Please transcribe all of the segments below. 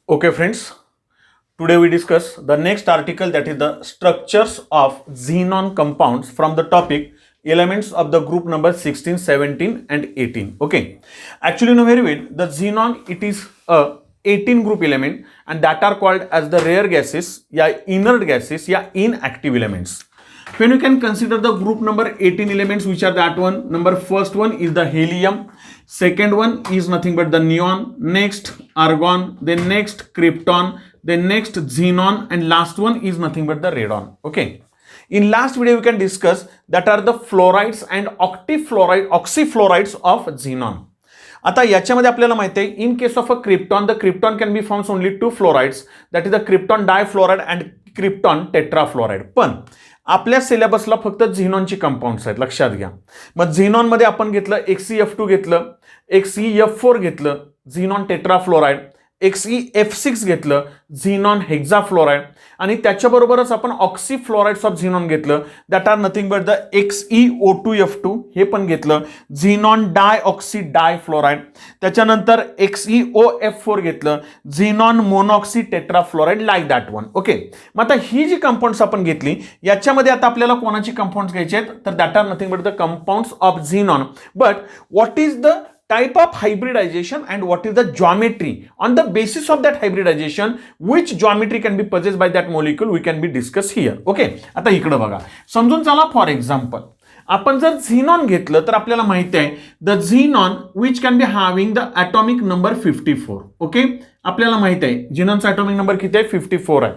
Okay, friends, today we discuss the next article, that is the structures of xenon compounds from the topic elements of the group number 16, 17 and 18. Okay, actually you know very well the xenon, it is a 18 group element and that are called as the rare gases, inert gases, inactive elements. When you can consider the group number 18 elements, which are that one, first one is the helium, second one is nothing but the neon, next argon, then next krypton, then next xenon, and last one is nothing but the radon. Okay, in last video we can discuss that are the fluorides and oxyfluorides of xenon. आता याच्यामध्ये आपल्याला माहिती आहे, in case of a krypton, the krypton can be formed only two fluorides, that is the krypton difluoride and krypton tetrafluoride. पण आपल्या सिलेबसला फक्त झिनॉनची compounds आहेत, लक्षात घ्या. मग झिनॉन मध्ये आपण घेतलं XeF2 घेतलं, XeF4 घेतलं, झिनॉन टेट्राफ्लोराइड, XeF6 घेतलं, झिनॉन हेक्साफ्लोराइड, आणि त्याच्याबरोबरच आपण ऑक्सीफ्लोराइड्स ऑफ झिनॉन घेतलं, that are nothing but the XeO2F2 हे पण घेतलं, झिनॉन डायऑक्सी डायफ्लोराइड, त्याच्यानंतर XeOF4 घेतलं, xenon monoxy tetrafluoride, like that one. Okay, मग आता ही जी कंपाऊंड्स आपण घेतली याच्यामध्ये आता आपल्याला कोणाची कंपाऊंड्स घ्यायचे आहेत, तर that are nothing but the compounds of xenon. But what is the type of hybridization and what is the geometry? On the basis of that hybridization, which geometry can be possessed by that molecule, we can be discuss here. Okay, आता इकडे बघा, समजून चला. For example आपण जर झिनॉन घेतलं तर आपल्याला माहिती आहे the xenon which can be having the atomic number 54. Okay, आपल्याला माहिती आहे झिनॉनचा ॲटॉमिक नंबर किती आहे, 54 आहे.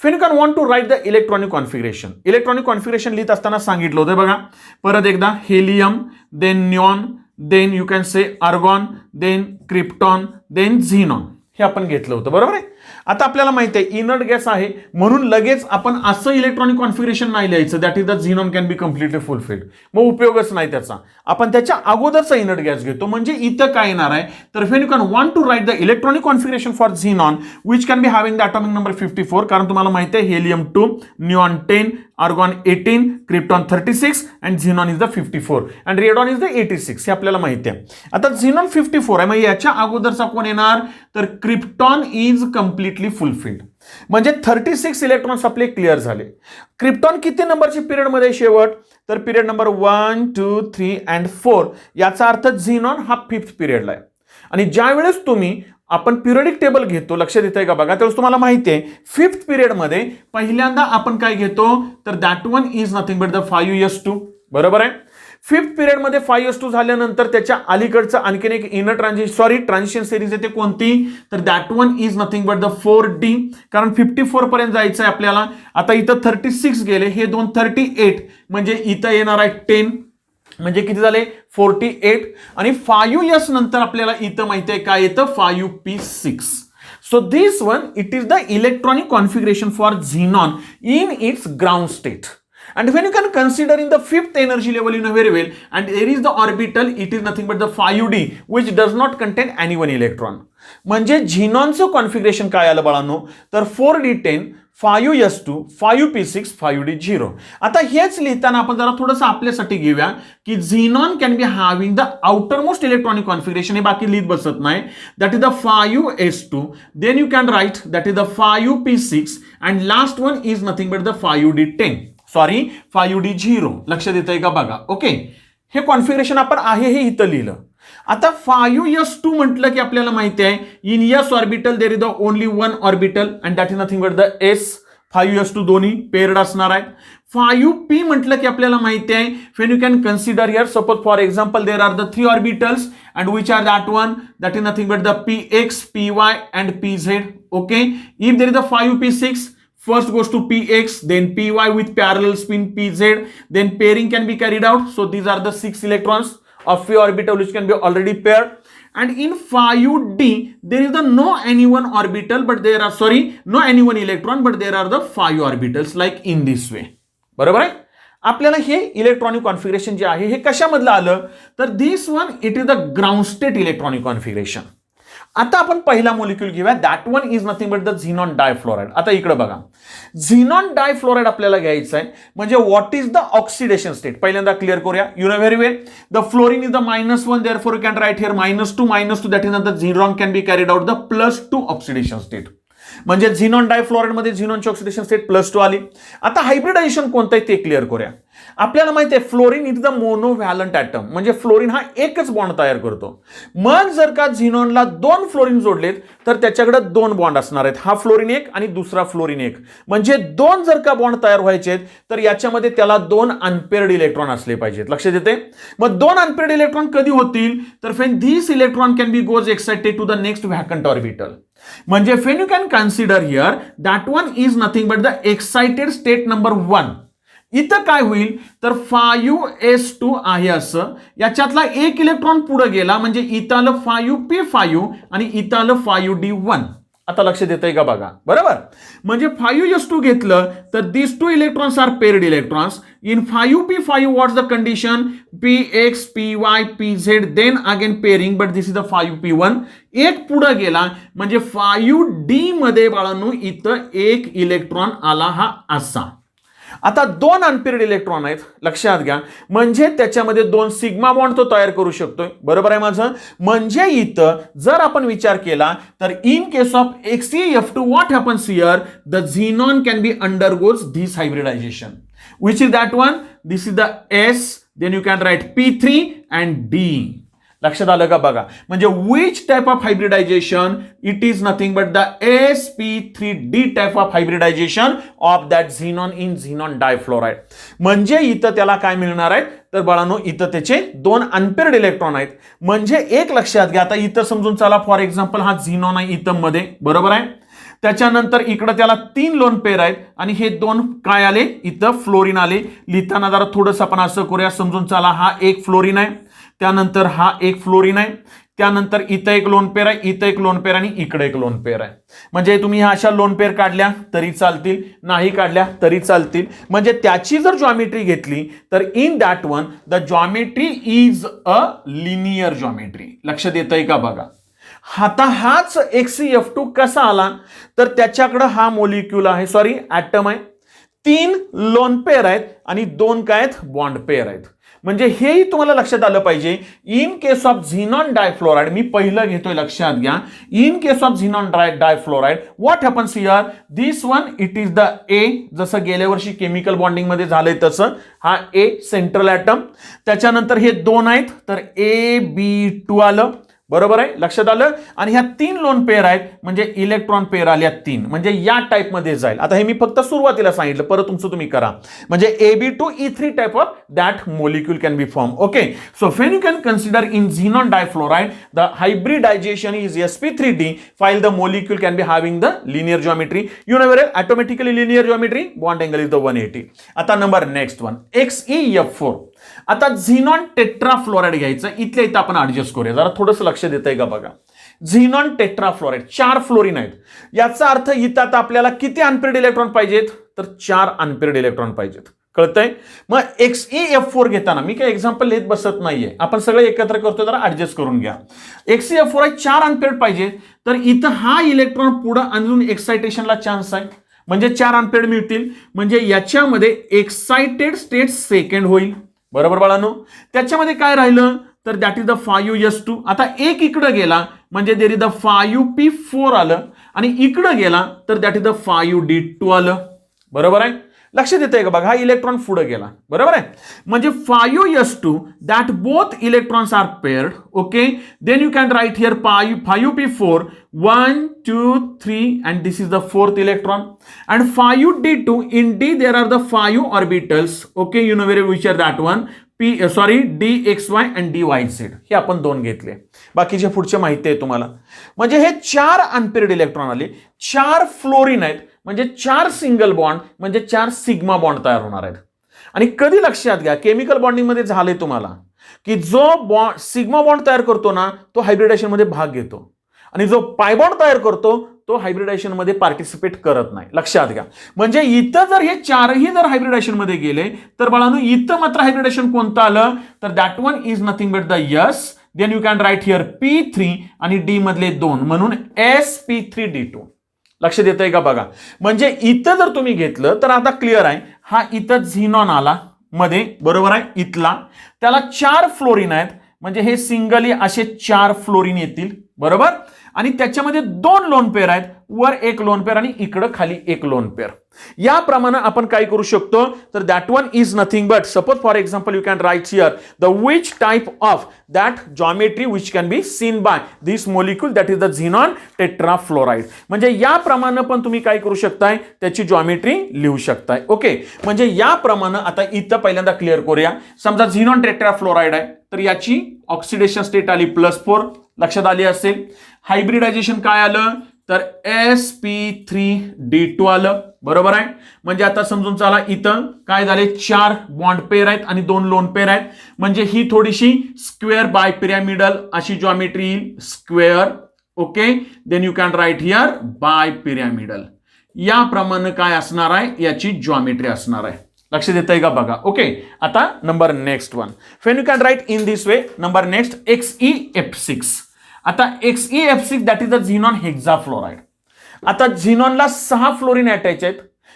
When you can want to write the electronic configuration, electronic configuration लिहित असताना सांगितलं होतं बघा, परत एकदा helium, then neon, then you can say argon, then krypton, then xenon, हे आपण घेतलं होतं, बरोबर आहे. आता आपल्याला माहिती आहे इनर्ट गॅस आहे म्हणून लगेच आपण असं इलेक्ट्रॉनिक कॉन्फिगरेशन नाही लिहायचं, that is the xenon can be completely fulfilled. मग उपयोगच नाही त्याचा, आपण त्याच्या अगोदरचा इनर्ट गॅस घेतो. म्हणजे इथं काय येणार आहे, तर when you can want to write the electronic configuration for xenon which can be having the atomic number 54, कारण तुम्हाला माहिती आहे helium 2, neon 10, argon 18, krypton 36 and xenon is the 54 and radon is the 86, हे आपल्याला माहिती आहे. आता xenon 54 आहे, मग याच्या अगोदरचा कोण येणार, तर krypton is completely fulfilled. म्हणजे 36 इलेक्ट्रॉन्स आपले क्लिअर झाले. क्रिप्टॉन किती नंबरची पिरियड मध्ये शेवट, तर पिरियड नंबर 1, 2, 3 and 4, याचा अर्थ झिनॉन हा 5th पिरियडला आहे. आणि ज्या वेळेस तुम्ही आपण पिरियडिक टेबल घेतो, लक्षात येतंय का बघा, त्यावेळेस तुम्हाला माहिती आहे 5th पिरियड मध्ये पहिल्यांदा आपण काय घेतो, तर that one is nothing but the 5s2, बरोबर आहे. 5th पिरियड मध्ये 5s2 झाल्यानंतर त्याच्या अलीकडचं आणखीन एक इनर ट्रान्झिशन सिरीज येते, कोणती, तर that one is nothing but the 4d, कारण 54 पर्यंत जायचं आहे आपल्याला. आता इथं 36 गेले, हे दोन 38, म्हणजे इथं येणार आहे 10, म्हणजे किती झाले 48, आणि 5s नंतर आपल्याला इथं माहिती आहे काय येतं, 5p6. So this one it is the electronic configuration for xenon in its ground state. And when you can consider in the 5th energy level, you know very well, and there is the orbital, it is nothing but the 5d, which does not contain any one electron. म्हणजे झिनॉनचं configuration काय आलं बाळांनो, तर 4d10, 5s2, 5p6, 5d0. आता हेच लिहिताना आपण जरा थोडंसं आपल्यासाठी घेऊया की xenon can be having the outermost electronic configuration, हे बाकी लिहित बसत नाही, that is the 5s2, then you can write that is the 5p6 and last one is nothing but the 5d10, sorry 5d0. लक्षात येतंय का बघा. Okay, हे कॉन्फिगरेशन आपण आहे हे इथं लिहिलं. आता 5s2 म्हटलं की आपल्याला माहिती आहे in s orbital there is the only one orbital and that is nothing but the s. 5s2 दोन्ही पेअर्ड असणार आहेत. 5p म्हटलं की आपल्याला माहिती आहे when you can consider here, suppose for example there are the 3 orbitals and which are that one, that is nothing but the px, py and pz. Okay, if there is the 5p6, first goes to px, then py with parallel spin pz, then pairing can be carried out. So these are the 6 electrons of p orbital which can be already paired. And in 5d there is the no any one orbital, but there are no any one electron, but there are the 5 orbitals like in this way. बरोबर आहे. आपल्याला हे electronic configuration जे आहे हे कशामधलं आलं, तर this one it is the ground state electronic configuration. आता आपण पहिला मॉलिक्यूल घेऊया, that one is nothing but the xenon difluoride. आता इकडे बघा, झिनॉन डायफ्लोराइड आपल्याला घ्यायचं आहे, म्हणजे what is the oxidation state पहिल्यांदा क्लिअर करूया. You know very well, the fluorine is the -1, therefore you can write here -2 that is the xenon can be carried out the +2 oxidation state. म्हणजे झिनॉन डायफ्लोराइड मध्ये झिनॉनची oxidation state +2 आली. आता hybridisation कोणतं आहे ते clear करूया. आपल्याला माहिती आहे फ्लोरीन इज द मोनोव्हॅलंट ॲटम, म्हणजे फ्लोरीन हा एकच बॉन्ड तयार करतो. मग जर का झिनॉनला 2 फ्लोरीन जोडलेत तर त्याच्याकडे 2 बॉन्ड असणार आहेत, हा फ्लोरीन एक आणि दुसरा फ्लोरीन एक, म्हणजे 2 जर का बॉन्ड तयार व्हायचे तर याच्यामध्ये त्याला 2 अनपेअर्ड इलेक्ट्रॉन असले पाहिजेत. लक्षात येते. मग 2 अनपेअर्ड इलेक्ट्रॉन कधी होतील तर when these electron can be goes excited to the next vacant orbital. म्हणजे when you can consider here that one is nothing but the excited state number 1. इथं काय होईल तर 5s2 आहे असं, याच्यातला एक इलेक्ट्रॉन पुढे गेला म्हणजे इथं आलं 5p5 आणि इथं आलं 5d1. आता लक्षात येतंय का बघा. बरोबर, म्हणजे 5s2 घेतलं तर this 2 electrons are paired electrons. In 5p5 what's the condition, px py pz then again pairing, but this is the 5p1. एक पुढे गेला म्हणजे 5d मध्ये बाळांनो इथं एक इलेक्ट्रॉन आला हा असा. आता 2 अनपेअर्ड इलेक्ट्रॉन आहेत लक्षात घ्या, म्हणजे त्याच्यामध्ये 2 सिग्मा बॉन्ड तो तयार करू शकतोय. बरोबर आहे माझं. म्हणजे इथं जर आपण विचार केला तर in case of XeF2 what happens here, the xenon can be undergoes this hybridization. Which is that one, this is the S, then you can write P3 and D. लक्षात आलं का बघा. म्हणजे which type of hybridization, it is nothing but the sp3d type of hybridization of that xenon in xenon difluoride. म्हणजे इथं त्याला काय मिळणार आहे तर बाळांनो इथं त्याचे 2 अनपेअर्ड इलेक्ट्रॉन आहेत. म्हणजे एक लक्षात घ्या, आता इथं समजून चला फॉर एक्झाम्पल हा झिनॉन आहे इथं मध्ये, बरोबर आहे. त्याच्यानंतर इकडे त्याला 3 लोन पेअर आहेत आणि हे 2 काय आले इथं फ्लोरीन आले. लिहिताना जरा थोडंसं आपण असं करूया, समजून चला हा एक फ्लोरीन आहे, त्यानंतर हा एक फ्लोरीन आहे, त्यानंतर इथं एक लोन पेअर आहे, इथं एक लोन पेअर आणि इकडे एक लोन पेअर आहे. म्हणजे तुम्ही ह्या अशा लोन पेअर काढल्या तरी चालतील, नाही काढल्या तरी चालतील. म्हणजे त्याची जर जॉमेट्री घेतली तर in that one the geometry is a linear geometry. लक्षात येतंय का बघा. आता हाच XeF2 कसा आला तर त्याच्याकडे हा मॉलिक्यूल आहे, सॉरी ॲटम आहे, 3 लोन पेअर आहेत आणि 2 काय आहेत बॉन्ड पेअर आहेत. म्हणजे हेही तुम्हाला लक्षात आलं पाहिजे. इन केस ऑफ झिनॉन डायफ्लोराइड, मी पहिलं घेतोय लक्षात घ्या. In case of xenon difluoride what happens here, this one it is the A, जसं गेल्या वर्षी केमिकल बॉन्डिंग मध्ये झालंय तसं हा A सेंट्रल ॲटम. त्याच्यानंतर हे 2 आहेत तर AB2 आलं. बरोबर आहे, लक्षात आलं. आणि ह्या 3 लोन पेअर आहेत म्हणजे इलेक्ट्रॉन पेअर आल्या 3, म्हणजे या टाइप मध्ये जाईल. आता हे मी फक्त सुरुवातीला सांगितलं, परत तुमचं तुम्ही करा. म्हणजे AB2E3 type of that molecule can be form. Okay, so when you can consider in xenon difluoride the hybridization is sp3d, while the molecule can be having the linear geometry. You know very automatically linear geometry, bond angle is the 180. आता number next one XeF4. आता झिनॉन tetrafluoride घ्यायचं, इथल्या इथं आपण adjust करूया, जरा थोडंसं लक्ष देतंय का बघा. झिनॉन टेट्राफ्लोराइड 4 फ्लोरीन आहेत. याचा अर्थ इथं आता आपल्याला किती अनपेअर्ड इलेक्ट्रॉन पाहिजेत तर 4 अनपेअर्ड इलेक्ट्रॉन पाहिजेत. कळतंय. मग XeF4 घेताना मी काही एक्झाम्पल लिहित बसत नाहीये, आपण सगळे एकत्र करतो, जरा ऍडजस्ट करून घ्या. XeF4 आहे 4 अनपेअर्ड पाहिजे तर इथं हा इलेक्ट्रॉन पुढे अजून एक्साइटेशनला चान्स आहे, म्हणजे 4 अनपेअर्ड मिळतील. म्हणजे याच्यामध्ये एक्साइटेड स्टेट सेकंड होईल. बरोबर बाळांनो. त्याच्यामध्ये काय राहिलं तर दॅट इज द 5s2. आता एक इकडे गेला म्हणजे देर इज द 5p4 आलं आणि इकडे गेला तर दॅट इज द 5d2 आलं. बरोबर आहे, लक्षात येतंय का बघा. हा इलेक्ट्रॉन पुढे गेला. बरोबर आहे. म्हणजे 5s2 that both electrons are paired. Okay, then you can write here 5p4 1 2 3 and this is the 4th electron, and 5d2 in D there are the 5 orbitals. Okay, you know very which are that one, dxy and dyz. हे आपण 2 घेतले, बाकीचे पुढचे माहिती आहे तुम्हाला. म्हणजे हे 4 अनपेअर्ड इलेक्ट्रॉन आले, 4 फ्लोरीन आहेत म्हणजे 4 सिंगल बॉन्ड म्हणजे 4 सिग्मा बॉन्ड तयार होणार आहेत. आणि कधी लक्षात घ्या केमिकल बॉन्डिंग मध्ये झाले तुम्हाला की जो बॉन्ड सिग्मा बॉन्ड तयार करतो ना तो हायब्रिडेशन मध्ये भाग घेतो आणि जो पाय बॉन्ड तयार करतो तो हायब्रिडेशन मध्ये पार्टिसिपेट करत नाही. लक्षात घ्या. म्हणजे इथं जर हे 4ही जर हायब्रिडेशन मध्ये गेले तर बाळांनो इथं मात्र हायब्रिडेशन कोणतं आलं तर that one is nothing but the yes, then you can write here P3 आणि D मधले 2 म्हणून sp3d2. लक्ष देतंय का बघा. म्हणजे इथं जर तुम्ही घेतलं तर आता क्लिअर आहे. हा इथं झिनॉन आला मध्ये, बरोबर आहे. इथला त्याला 4 फ्लोरीन आहेत, म्हणजे हे सिंगली असे 4 फ्लोरीन येतील, बरोबर. आणि त्याच्यामध्ये 2 लोन पेअर आहेत, वर 1 लोन पेअर आणि इकडं खाली 1 लोन पेअर. याप्रमाणे आपण काय करू शकतो, तर that one is nothing but, suppose for example you can write here the which type of that geometry which can be seen by this molecule that is the xenon tetrafluoride. म्हणजे याप्रमाणे पण तुम्ही काय करू शकताय, त्याची जॉमेट्री लिहू शकताय. ओके, म्हणजे याप्रमाणे आता इथं पहिल्यांदा क्लिअर करूया. समजा झिनॉन टेट्राफ्लोराइड आहे, तर याची ऑक्सिडेशन स्टेट आली +4, लक्षात आली असेल. हायब्रिडायझेशन काय आलं, तर sp3d2 आलं, बरोबर आहे. म्हणजे आता समजून चला इथं काय झाले, 4 बॉन्ड पेअर आहेत आणि 2 लोन पेअर आहेत. म्हणजे ही थोडीशी स्क्वेअर बाय पिरॅमिडल अशी जॉमेट्री येईल, square. Okay, then you can write here bipyramidal. याप्रमाणे काय असणार आहे, याची जॉमेट्री असणार आहे. लक्ष देताय का बघा. ओके, आता number next one, when you can write in this way. Number next XeF6. आता XeF6 that is the xenon hexafluoride. आता झिनॉनला 6 फ्लोरीन अटॅच आहेत,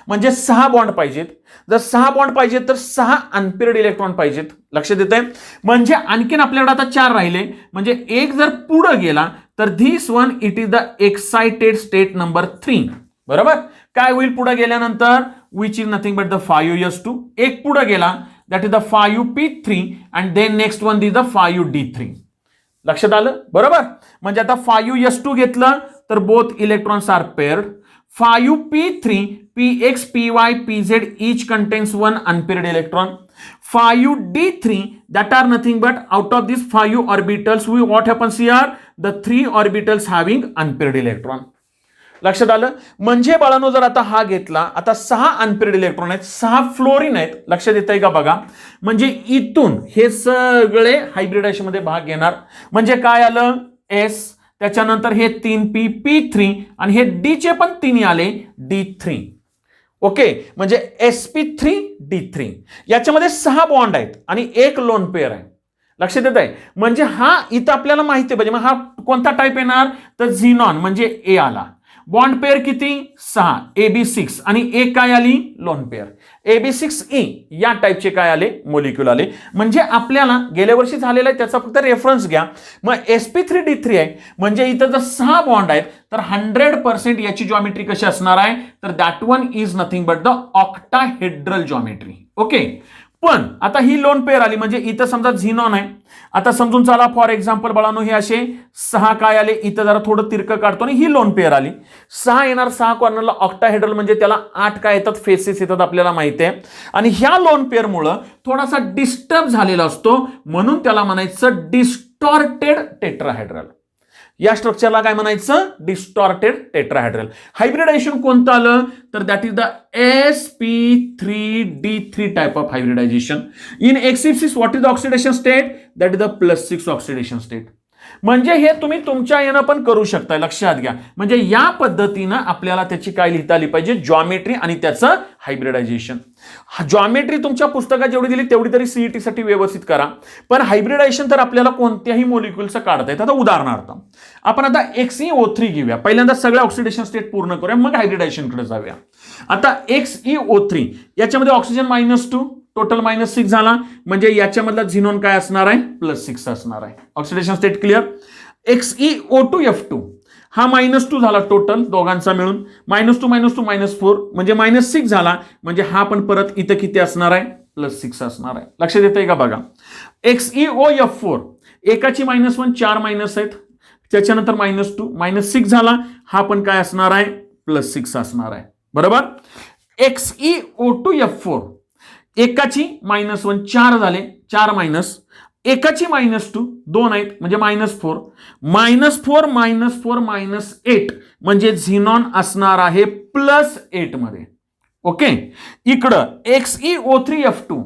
म्हणजे 6 बॉन्ड पाहिजेत. जर 6 बॉन्ड पाहिजेत तर 6 अनपेअर्ड इलेक्ट्रॉन पाहिजेत. लक्ष देताय. म्हणजे आणखीन आपल्याकडे आता 4 राहिले, म्हणजे एक जर पुढे गेला तर this one it is the excited state number 3, बरोबर. काय होईल पुढे गेल्यानंतर, which is nothing but the 5s2. एक पुढे गेला that is the 5p3 and then next one is the 5d3. लक्षात आलं, बरोबर. म्हणजे आता 5s2 घेतलं तर both electrons are paired. 5p3 px py pz each contains 1 unpaired electron. 5d3 that are nothing but out of these 5 orbitals we what happens here, the 3 orbitals having unpaired electron. लक्षात आलं. म्हणजे बाळांनो जर आता हा घेतला, आता 6 अनपेअर्ड इलेक्ट्रॉन आहेत, 6 फ्लोरीन आहेत. लक्षात येतंय का बघा. म्हणजे इथून हे सगळे हायब्रिडायझेशन मध्ये भाग घेणार. म्हणजे काय आलं, S, त्याच्यानंतर हे 3p p3 आणि हे D चे पण 3 आले D3. ओके, म्हणजे sp3d3. याच्यामध्ये 6 बॉन्ड आहेत आणि 1 लोन पेअर आहे. लक्षात येत आहे. म्हणजे हा इथं आपल्याला माहिती आहे, म्हणजे हा कोणता टाइप येणार, तर झिनॉन म्हणजे A आला. बॉन्ड पेअर किती, 6, AB6 आणि एक काय आली, लोन पेअर AB6E. या टाइपचे काय आले, मोलिक्यूल आले. म्हणजे आपल्याला गेल्या वर्षी झालेला आहे त्याचा फक्त रेफरन्स घ्या. मग sp3d3 आहे, म्हणजे इथं जर 6 बॉन्ड आहेत तर 100% याची जॉमेट्री कशी असणार आहे, तर that one is nothing but the octahedral geometry. Okay, पण आता ही लोन पेअर आली, म्हणजे इथं समजा झिनॉन आहे. आता समजून चला फॉर एक्झाम्पल बाळांनो हे असे 6 काय आले, इथं जरा थोडं तिरकं काढतो आणि ही लोन पेअर आली. 6 येणार, 6 कॉर्नरला ऑक्टाहेड्रल, म्हणजे त्याला 8 काय येतात, फेसेस येतात, आपल्याला माहिती आहे. आणि ह्या लोन पेअरमुळं थोडासा डिस्टर्ब झालेला असतो, म्हणून त्याला म्हणायचं डिस्टॉर्टेड टेट्राहेड्रल. या स्ट्रक्चरला काय म्हणायचं, डिस्टॉर्टेड टेट्राहेड्रल. हायब्रिडायझेशन कोणतं आलं, तर that is the sp3d3 type of hybridization. In XeF6 what is the oxidation state, that is the +6 oxidation state. म्हणजे हे तुम्ही तुमच्या यानं पण करू शकता, लक्षात घ्या. म्हणजे या पद्धतीनं आपल्याला त्याची काय लिहिता आली पाहिजे, जॉमेट्री आणि त्याचं हायब्रिडायझेशन. जॉमेट्री तुमच्या पुस्तकात जेवढी दिली तेवढी तरी सीईटी साठी व्यवस्थित करा. पण हायब्रिडायझेशन तर आपल्याला कोणत्याही मोलिक्युलचं काढता येतं. आता उदाहरणार्थ आपण आता XeO3 घेऊया. पहिल्यांदा सगळ्या ऑक्सिडेशन स्टेट पूर्ण करूया, मग हायब्रिडायझेशनकडे जाऊया. आता XeO3 याच्यामध्ये ऑक्सिजन -2, टोटल -6 झाला. म्हणजे याच्यामधला झिनॉन काय असणार आहे, +6 असणार आहे. Oxidation state clear. XeO2F2 हा -2 झाला टोटल दोघांचा मिळून, -2 -4 म्हणजे -6 झाला. म्हणजे हा पण परत इथं किती असणार आहे, +6 असणार आहे. लक्षात येतंय का बघा. XeOF4 एकाची -1 4 मायनस आहेत, त्याच्यानंतर -2 -6 झाला. हा पण काय असणार आहे, +6 असणार आहे, बरोबर. XeO2F4 एकाची -1 4 झाले, 4 मायनस, एकाची -2 2 आहेत, म्हणजे -4 -4 -8 म्हणजे झिनॉन असणार आहे +8 मध्ये. ओके, इकडं XeO3F2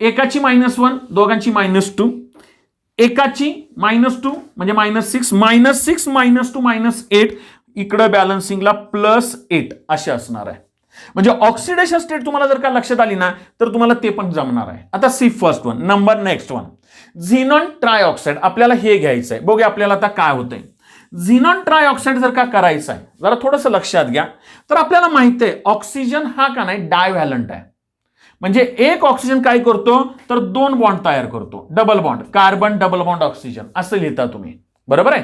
एकाची -1 दोघांची -2, एकाची -2 म्हणजे -6 -6 -2 -8, इकडं बॅलन्सिंगला +8 असे असणार आहे. म्हणजे ऑक्सिडेशन स्टेट तुम्हाला जर का लक्षात आली ना तर तुम्हाला ते पण जमणार आहे. आता see first one, number next one. Xenon trioxide आपल्याला हे घ्यायचं आहे. बघूया आपल्याला आता काय होतंय. झिनॉन ट्रायऑक्साईड जर का करायचं आहे, जरा थोडंसं लक्षात घ्या, तर आपल्याला माहिती आहे ऑक्सिजन हा का नाही डायव्हॅलंट आहे. म्हणजे एक ऑक्सिजन काय करतो तर दोन बॉन्ड तयार करतो, double bond, carbon double bond oxygen असं लिहिता तुम्ही, बरोबर आहे.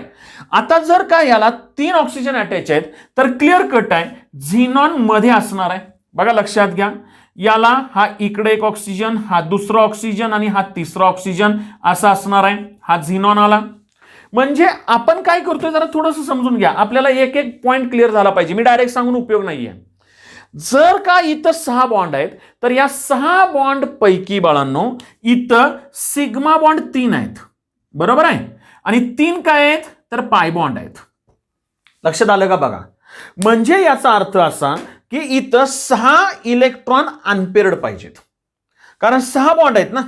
आता जर का याला 3 ऑक्सिजन अटॅच आहेत तर क्लिअर कट आहे झिनॉन मध्ये असणार आहे. बघा लक्षात घ्या, याला हा इकडे एक ऑक्सिजन, हा दुसरा ऑक्सिजन आणि हा तिसरा ऑक्सिजन असा असणार आहे. हा झिनॉन आला. म्हणजे आपण काय करतोय जरा थोडंसं समजून घ्या, आपल्याला एक एक पॉइंट क्लिअर झाला पाहिजे. मी डायरेक्ट सांगून उपयोग नाहीये. जर का इथं 6 बॉन्ड आहेत तर या 6 बॉन्ड पैकी बाळांनो इथं सिग्मा बॉन्ड 3 आहेत, बरोबर आहे. आणि 3 काय आहेत तर पाय बॉन्ड आहेत. लक्षात आलं का बघा. म्हणजे याचा अर्थ असा की इथं 6 इलेक्ट्रॉन अनपेअर्ड पाहिजेत, कारण 6 बॉन्ड आहेत ना.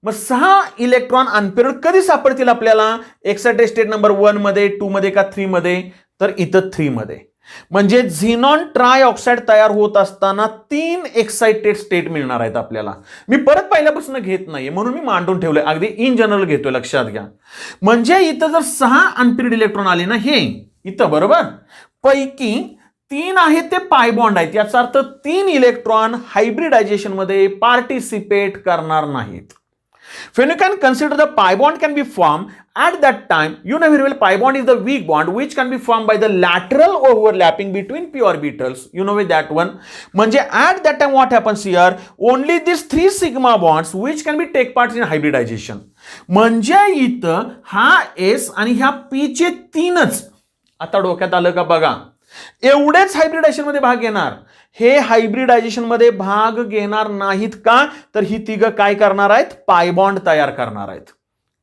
मग 6 इलेक्ट्रॉन अनपेअर्ड कधी सापडतील आपल्याला, एक्साइटेड स्टेट नंबर 1 मध्ये, 2 मध्ये का 3 मध्ये, तर इथं 3 मध्ये. म्हणजे झिनॉन ट्रायऑक्साईड तयार होत असताना 3 एक्साइटेड स्टेट मिळणार आहेत आपल्याला. मी परत पहिल्यापासून घेत नाहीये म्हणून मी मांडून ठेवलंय, अगदी इन जनरल घेतोय, लक्षात घ्या. म्हणजे इथं जर 6 अनपेअर्ड इलेक्ट्रॉन आले ना, हे इथं बरोबर, पैकी 3 आहेत ते पाय बॉन्ड आहेत. याचा अर्थ 3 इलेक्ट्रॉन हायब्रिडायझेशन मध्ये पार्टिसिपेट करणार नाहीत. When you can consider the pi bond can be formed at that time, you know very well pi bond is the weak bond which can be formed by the lateral overlapping between p orbitals. You know with that one. म्हणजे at that time what happens here? Only these 3 sigma bonds which can be take part in hybridization. म्हणजे इथं हा s आणि ह्या p चे 3च आता डोक्यात आलं का बघा, एवढेच हायब्रिडायझेशन मध्ये भाग घेणार. हे हायब्रिडायझेशन मध्ये भाग घेणार नाहीत का, तर ही तिघं काय करणार आहेत, पाय बॉन्ड तयार करणार आहेत.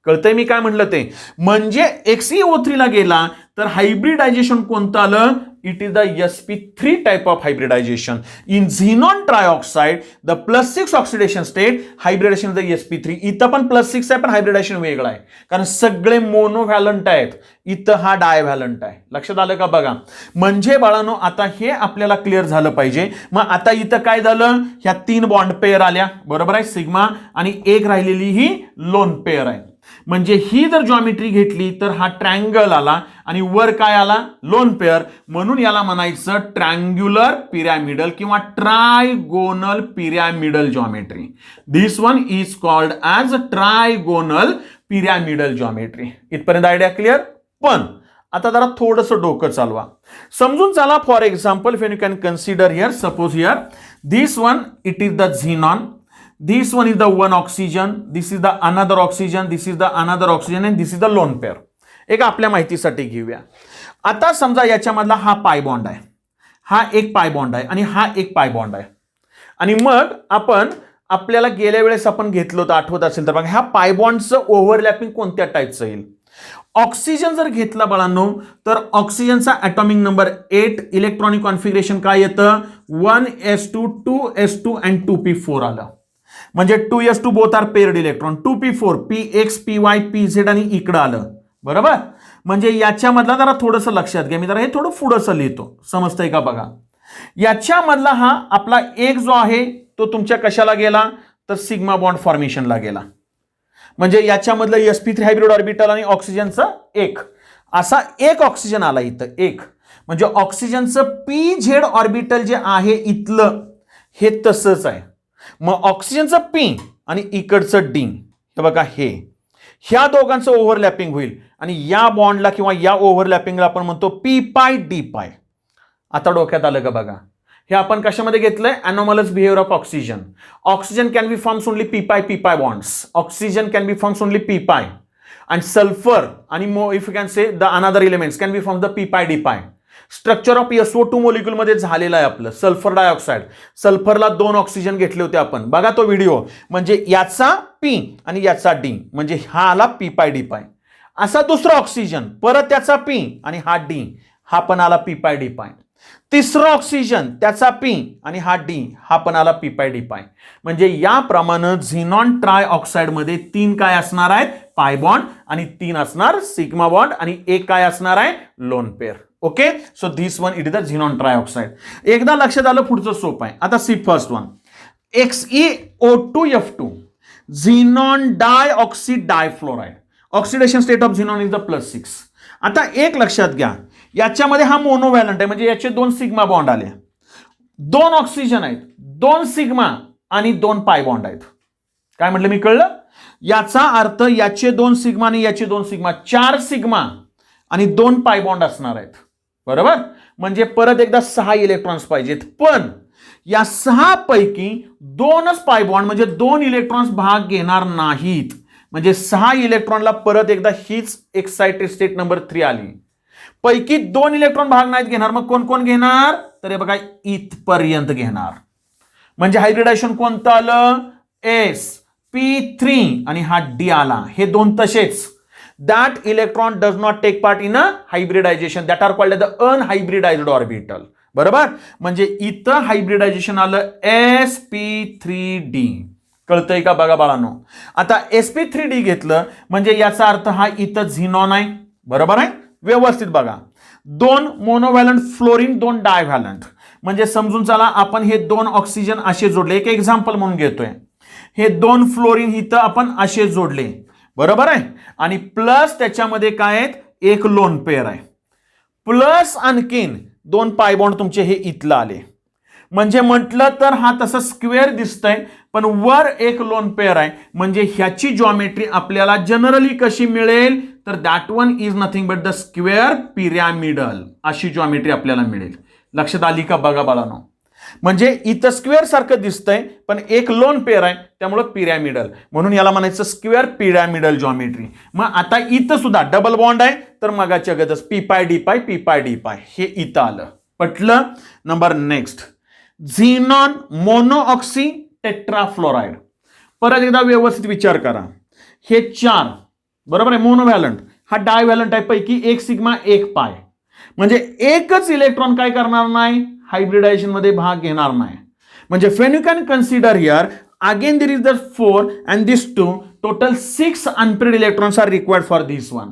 कळतंय मी काय म्हटलं ते. म्हणजे XeO3 ला गेला तर हायब्रिडायझेशन कोणतं आलं, it is the sp3 type of hybridization. In xenon trioxide the +6 oxidation state hybridization the sp3. इथं पण +6 आहे पण हायब्रिडायझेशन वेगळं आहे, कारण सगळे मोनोव्हॅलंट आहेत, इथं हा डायव्हॅलंट आहे. लक्षात आलं का बघा. म्हणजे बाळांनो आता हे आपल्याला क्लिअर झालं पाहिजे. मग आता इथं काय झालं, ह्या 3 बॉन्ड पेअर आल्या, बरोबर आहे, सिग्मा, आणि एक राहिलेली ही लोन पेअर आहे. म्हणजे ही जर जॉमेट्री घेतली तर हा ट्रँगल आला आणि वर काय आला, लोन पेअर. म्हणून याला म्हणायचं ट्रँग्युलर पिरॅमिडल किंवा trigonal pyramidal geometry. This one is called as trigonal pyramidal geometry. इथपर्यंत आयडिया क्लिअर. पण आता जरा थोडंसं डोकं चालवा, समजून चला. For example when you can consider here, suppose here this one it is the xenon, this one is the one oxygen, this is the another oxygen, this is the another oxygen and this is the lone pair. एक आपल्या माहितीसाठी घेऊया. आता समजा याच्यामधला हा pi bond आहे, हा एक पाय बॉन्ड आहे आणि हा एक पाय बॉन्ड आहे. आणि मग आपण आपल्याला गेल्या वेळेस आपण घेतलं होतं, आठवत असेल तर बघा, ह्या पाय बॉन्डचं ओव्हरलॅपिंग कोणत्या टाईपचं येईल. ऑक्सिजन जर घेतला बाळांनो तर ऑक्सिजनचा ॲटॉमिक नंबर 8, इलेक्ट्रॉनिक कॉन्फिगरेशन काय येतं, 1s2 2s2 and 2p4 आलं. म्हणजे 2s2 both are paired electron, 2p4 px py pz आणि इकडं आलं, बरोबर. म्हणजे याच्यामधला जरा थोडंसं लक्षात घ्या, मी जरा हे थोडं पुढंसं लिहितो, समजतंय का बघा. याच्यामधला हा आपला एक जो आहे तो तुमच्या कशाला गेला तर सिग्मा बॉन्ड फॉर्मेशनला गेला. म्हणजे याच्यामधलं sp3 हायब्रिड ऑर्बिटल आणि ऑक्सिजनचं एक, असा एक ऑक्सिजन आला इथं एक. म्हणजे ऑक्सिजनचं pz ऑर्बिटल जे आहे इथलं हे तसंच आहे. मग ऑक्सिजनचं P आणि इकडचं D, हे बघा, हे ह्या दोघांचं ओव्हरलॅपिंग होईल आणि या बॉन्डला किंवा या ओव्हरलॅपिंगला आपण म्हणतो p पाय d पाय. आता डोक्यात आलं का बघा. हे आपण कशामध्ये घेतलंय, anomalous behaviour of oxygen. Oxygen can be forms only p pi bonds. Oxygen can be forms only p pi and sulfur आणि if you can say the another elements can be form the p pi d pi. Structure of SO2 molecule मध्ये झालेलं आहे आपलं sulphur dioxide. सल्फरला 2 oxygen घेतले होते आपण, बघा तो व्हिडिओ. म्हणजे याचा P आणि याचा D, म्हणजे हा आला p पाय d पाय. असा दुसरा ऑक्सिजन, परत त्याचा P आणि हा D, हा पण आला p पाय d पाय. तिसरा ऑक्सिजन, त्याचा P आणि हा D, हा पण आला p पाय d पाय. म्हणजे याप्रमाणे झिनॉन ट्राय ऑक्साइड मध्ये 3 काय असणार आहेत, पाय बॉन्ड, आणि 3 असणार सिग्मा बॉन्ड, आणि एक काय असणार आहे, lone pair. Okay, so this one it is the xenon trioxide. एकदा लक्षात आलं, पुढचं सोपं आहे. आता see first one, XeO2F2. Xenon dioxy difluoride. Oxidation state of xenon is the +6. आता एक लक्षात घ्या, याच्यामध्ये हा मोनोव्हॅलंट आहे, म्हणजे याचे 2 सिग्मा बॉन्ड आले, 2 ऑक्सिजन आहेत, 2 सिग्मा आणि 2 पाय बॉन्ड आहेत. काय म्हटलं मी, कळलं? याचा अर्थ याचे 2 सिग्मा आणि याचे 2 सिग्मा, 4 सिग्मा आणि 2 पाय बॉन्ड असणार आहेत. बरोबर? म्हणजे परत एकदा 6 इलेक्ट्रॉन्स पाहिजेत, पण या 6 पैकी 2च पाय बॉन्ड म्हणजे 2 इलेक्ट्रॉन्स भाग घेणार नाहीत. म्हणजे 6 इलेक्ट्रॉनला परत एकदा हीच एक्साइटेड स्टेट नंबर 3 आली. पैकी 2 इलेक्ट्रॉन भाग नाहीत घेणार, मग कोण कोण घेणार? तर हे बघा, इथपर्यंत घेणार. म्हणजे हायब्रिडायझेशन कोणतं आलं? sp3 आणि हा डी आला. हे 2 तसेच. That electron does not take part in a hybridization, that are called as the unhybridized orbital. बरोबर? म्हणजे इथं हायब्रिडायझेशन आलं sp3d. कळतंय का बघा बाळांनो? आता sp3d घेतलं म्हणजे याचा अर्थ हा इथं झिनॉन आहे. बरोबर आहे? व्यवस्थित बघा, 2 मोनोव्हॅलंट फ्लोरीन, 2 डायव्हॅलंट. म्हणजे समजून चला, आपण हे 2 ऑक्सिजन असे जोडले. एक एक्झाम्पल म्हणून घेतोय. हे 2 फ्लोरीन इथं आपण असे जोडले. बरोबर आहे? आणि प्लस त्याच्यामध्ये काय आहेत? एक लोन पेअर आहे, प्लस आणखीन 2 पाय बॉन्ड तुमचे हे इथलं आले. म्हणजे म्हटलं तर हा तसा स्क्वेअर दिसतंय, पण वर एक लोन पेअर आहे. म्हणजे ह्याची जॉमेट्री आपल्याला जनरली कशी मिळेल? तर that one is nothing but the square pyramidal. अशी जॉमेट्री आपल्याला मिळेल. लक्षात आली का बघा बाळांनो? म्हणजे इथं स्क्वेअर सारखं दिसतंय, पण एक लोन पेअर आहे, त्यामुळे पिरॅमिडल, म्हणून याला म्हणायचं स्क्वेअर पिरॅमिडल जॉमेट्री. मग आता इथं सुद्धा डबल बॉन्ड आहे, तर मगाच्या गतच पी पाय डी पाय हे इथं आलं. पटलं? Number next, xenon monooxy tetrafluoride. परत एकदा व्यवस्थित विचार करा. हे 4 बरोबर आहे, मोनोव्हॅलंट. हा डायव्हॅलंट आहे, पैकी 1 सिग्मा 1 पाय. म्हणजे एकच इलेक्ट्रॉन काय करणार नाही? हायब्रिडायझेशन मध्ये भाग घेणार नाही. म्हणजे when you can consider here again there is the 4 and this 2, total 6 unpaired electrons are required for this one.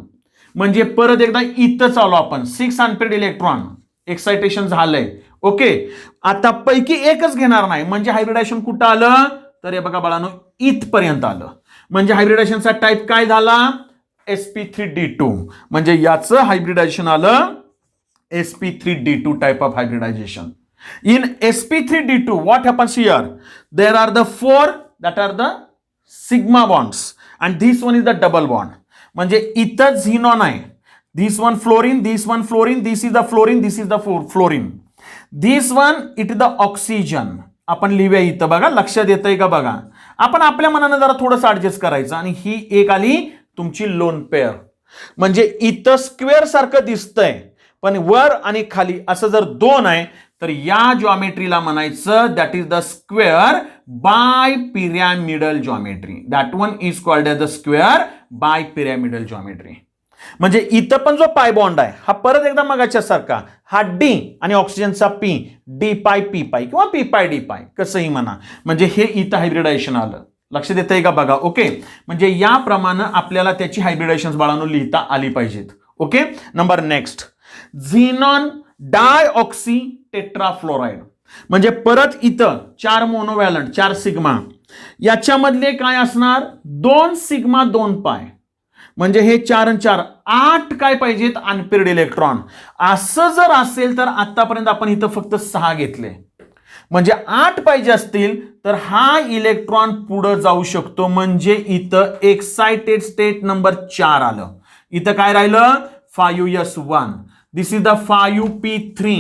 म्हणजे परत एकदा इथंच आलो आपण, 6 अनपेअर्ड इलेक्ट्रॉन एक्साइटेशन झालंय. ओके, आता पैकी एकच घेणार नाही, म्हणजे हायब्रिडायझेशन कुठं आलं? तर हे बघा बाळांनो, इथपर्यंत आलं. म्हणजे हायब्रिडायझेशनचा टाईप काय झाला? sp3d2. म्हणजे याचं हायब्रिडायझेशन आलं sp3d2 type of hybridization. In sp3d2, what happens here? There are the 4 that are the sigma bonds and this one is the double bond. म्हणजे इथं झिनॉन आहे, this one fluorine, this one fluorine, this is the fluorine, this is the fluorine. This one it is the oxygen. आपण लिहूया इथं बघा, लक्षात येतंय का बघा? आपण आपल्या मनानं जरा थोडंसं ऍडजस्ट करायचं. आणि ही एक आली तुमची लोन पेअर. म्हणजे इथं स्क्वेअर सारखं दिसतंय, पण वर आणि खाली असं जर 2 आहे, तर या जॉमेट्रीला म्हणायचं that is the square bipyramidal geometry. That one is called as the square bipyramidal geometry. म्हणजे इथं पण जो पाय बॉन्ड आहे हा परत एकदा मगाच्या सारखा, हा डी आणि ऑक्सिजनचा पी, डी पाय पी पाय किंवा पी पाय डी पाय कसंही म्हणा. म्हणजे हे इथं हायब्रिडायझेशन आलं. लक्षात येतंय का बघा? ओके, म्हणजे याप्रमाणे आपल्याला त्याची हायब्रिडायझेशन बाळांनो लिहिता आली पाहिजेत. Okay, number next, xenon dioxy tetrafluoride. म्हणजे परत इथं 4 मोनोव्हॅलंट, 4 सिग्मा. याच्यामधले काय असणार? 2 सिग्मा 2 पाय. म्हणजे हे 4 आणि 4 8 काय पाहिजेत? Unpaired electron. असं जर असेल तर आतापर्यंत आपण इथं फक्त 6 घेतले. म्हणजे 8 पाहिजे असतील तर हा इलेक्ट्रॉन पुढे जाऊ शकतो. म्हणजे इथं एक्साइटेड स्टेट नंबर 4 आलं. इथं काय राहिलं? 5s1. This is the 5p3.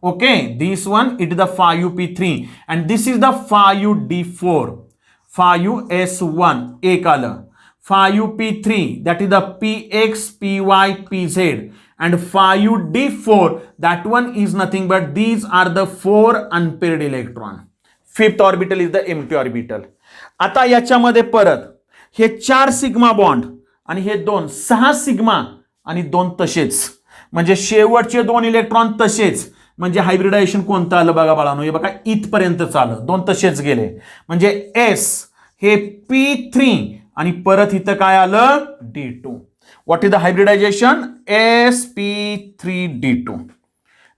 Okay, this one it is the 5p3 and this is the 5d4. 5s1 एक आलं. 5p3 that is the px, py, pz and 5d4 that one is nothing but these are the 4 unpaired electron. Fifth orbital is the empty orbital. आता याच्यामध्ये परत हे 4 sigma bond आणि हे 2 6 sigma आणि 2 तसेच. म्हणजे शेवटचे 2 इलेक्ट्रॉन तसेच. म्हणजे हायब्रिडायझेशन कोणतं आलं बघा बाळांनो? हे बघा इथपर्यंतच आलं, 2 तसेच गेले. म्हणजे एस हे p3 आणि परत इथं काय आलं? d2. What is the hybridisation? sp3d2.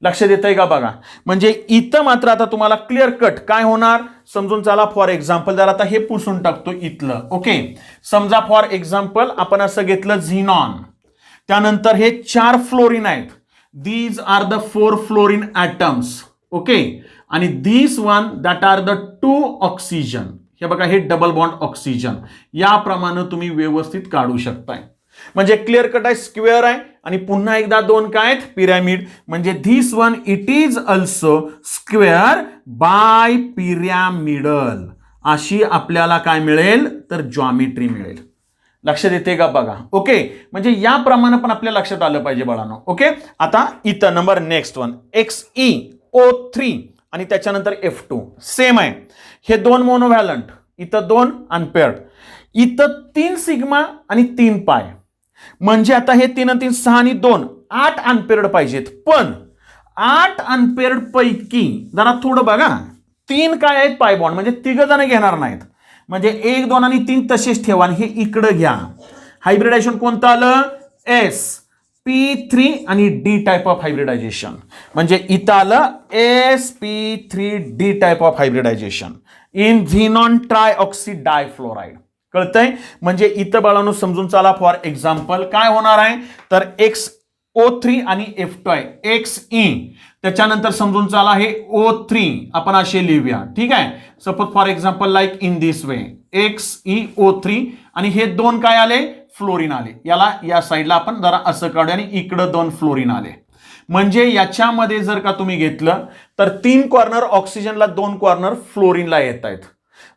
लक्षात येतंय का बघा. म्हणजे इथं मात्र आता तुम्हाला क्लिअर कट काय होणार समजून चला. फॉर एक्झाम्पल जर आता हे पुसून टाकतो इथलं. ओके, समजा फॉर एक्झाम्पल आपण असं घेतलं झिनॉन, त्यानंतर हे 4 फ्लोरीन आहेत. These are the 4 fluorine atoms. Okay, आणि this one that are the 2 oxygen. हे बघा हे डबल बॉन्ड ऑक्सिजन. याप्रमाणे तुम्ही व्यवस्थित काढू शकताय. म्हणजे क्लिअर कट आहे, स्क्वेअर आहे, आणि पुन्हा एकदा 2 काय आहेत पिरॅमिड. म्हणजे this one it is also square bipyramidal. अशी आपल्याला काय मिळेल तर जॉमेट्री मिळेल. लक्षात येते का बघा. ओके, म्हणजे याप्रमाणे पण आपल्या लक्षात आलं पाहिजे बाळांनो. ओके, आता इथं नंबर नेक्स्ट वन XeO3 आणि त्याच्यानंतर F2 सेम आहे. हे 2 मोनोव्हॅलंट, इथं 2 अनपेअर्ड, इथं 3 सिग्मा आणि 3 पाय. म्हणजे आता हे 3 आणि 3 6 आणि 2 8 अनपेअर्ड पाहिजेत. पण 8 अनपेअर्ड पैकी जरा थोडं बघा 3 काय आहेत पाय बॉन्ड, म्हणजे 3 जण घेणार नाहीत. म्हणजे 1 2 आणि 3 तसेच ठेवा आणि हे इकडे घ्या. हायब्रिडायझेशन कोणतं आलं sp3 आणि D टाइप ऑफ हायब्रिडायझेशन. म्हणजे इथं आलं sp3D type of hybridization in xenon trioxy difluoride. कळतंय. म्हणजे इथं बाळांनो समजून चला. फॉर एक्झाम्पल काय होणार आहे तर XO3 आणि F2 आहे. Xe त्याच्यानंतर समजून चला हे O3 आपण असे लिहूया. ठीक आहे. Suppose for example like in this way XeO3 आणि हे 2 काय आले फ्लोरीन आले. याला या साईडला आपण जरा असं काढूया आणि इकडं 2 फ्लोरीन आले. म्हणजे याच्यामध्ये जर का तुम्ही घेतलं तर 3 कॉर्नर ऑक्सिजनला 2 कॉर्नर फ्लोरीनला येत आहेत.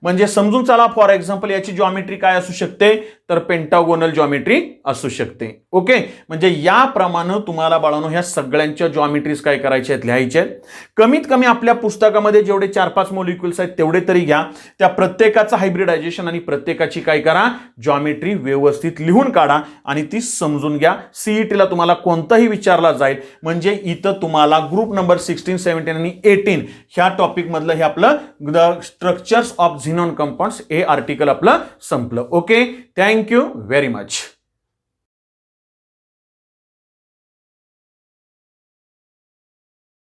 म्हणजे समजून चला फॉर एक्झाम्पल याची जॉमेट्री काय असू शकते तर पेंटागोनल जॉमेट्री असू शकते. ओके, म्हणजे याप्रमाणे तुम्हाला बाळांनो ह्या सगळ्यांच्या जॉमेट्रीज काय करायच्या आहेत लिहायच्या आहेत. कमीत कमी आपल्या पुस्तकामध्ये जेवढे 4-5 मॉलिक्युल्स आहेत तेवढे तरी घ्या. त्या प्रत्येकाचं हायब्रिडायझेशन आणि प्रत्येकाची काय करा जॉमेट्री व्यवस्थित लिहून काढा आणि ती समजून घ्या. सीईटीला तुम्हाला कोणताही विचारला जाईल. म्हणजे इथं तुम्हाला ग्रुप नंबर 16, 17 आणि 18 ह्या टॉपिक मधलं हे आपलं द स्ट्रक्चर्स ऑफ झिनॉन कंपाऊंड्स हे आर्टिकल आपलं संपलं. Okay, thank you very much.